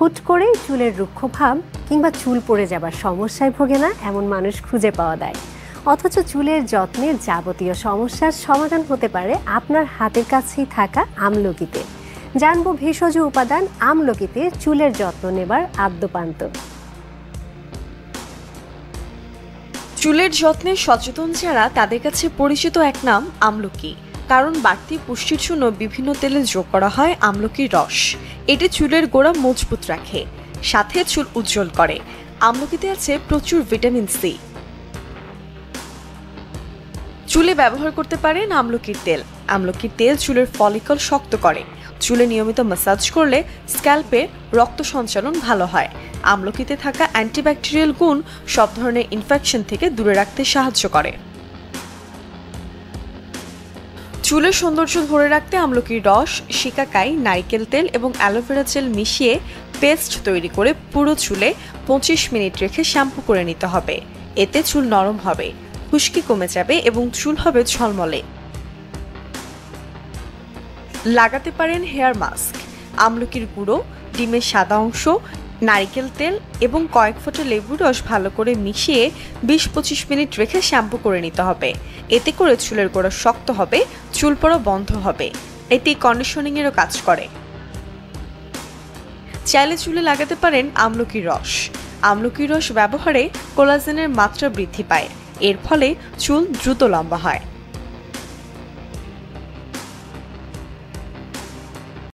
হুট করেই চুলের রুক্ষভাব কিংবা চুল পড়ে যাবার সমস্যায় ভোগে না এমন মানুষ খুঁজে পাওয়া যায়। অথচ চুলের যত্নের যাবতীয় সমস্যার সমাধান হতে পারে আপনার হাতের কাছেই থাকা আমলকিতে। জানবো ভেষজ উপাদান আমলকিতে চুলের যত্ন নেবার আদ্যপান্ত। চুলের যত্নে সচেতন যারা তাদের কাছে পরিচিত এক নাম আমলকি। কারণ বাড়তি পুষ্টির জন্য বিভিন্ন তেলে যোগ করা হয় আমলকির রস। এটি চুলের গোড়া মজবুত রাখে, সাথে চুল উজ্জ্বল করে। আমলকিতে আছে প্রচুর ভিটামিন সি। চুলে ব্যবহার করতে পারেন আমলকির তেল। আমলকির তেল চুলের ফলিকল শক্ত করে। চুলে নিয়মিত ম্যাসাজ করলে স্ক্যাল্পে রক্ত সঞ্চালন ভালো হয়। আমলকিতে থাকা অ্যান্টিব্যাকটেরিয়াল গুণ সব ধরনের ইনফেকশন থেকে দূরে রাখতে সাহায্য করে। চুলের সৌন্দর্য ধরে রাখতে আমলকির রস, শিকাকাই, নারকেল তেল এবং অ্যালোভেরা জেল মিশিয়ে পেস্ট তৈরি করে পুরো চুলে 25 মিনিট রেখে শ্যাম্পু করে নিতে হবে। এতে চুল নরম হবে, খুশকি কমে যাবে এবং চুল হবে ঝলমলে। লাগাতে পারেন হেয়ার মাস্ক। আমলকির গুঁড়ো, ডিমের সাদা অংশ, নারকেল তেল এবং কয়েক ফোঁটা লেবুর রস ভালো করে মিশিয়ে 20-25 মিনিট রেখে শ্যাম্পু করে নিতে হবে। এতে করে চুলের গোড়া শক্ত হবে, চুল পড়া বন্ধ হবে। এটি কন্ডিশনিংয়েরও কাজ করে। চাইলে চুলে লাগাতে পারেন আমলকির রস। আমলকির রস ব্যবহারে কোলাজেনের মাত্রা বৃদ্ধি পায়। এর ফলে চুল দ্রুত লম্বা হয়।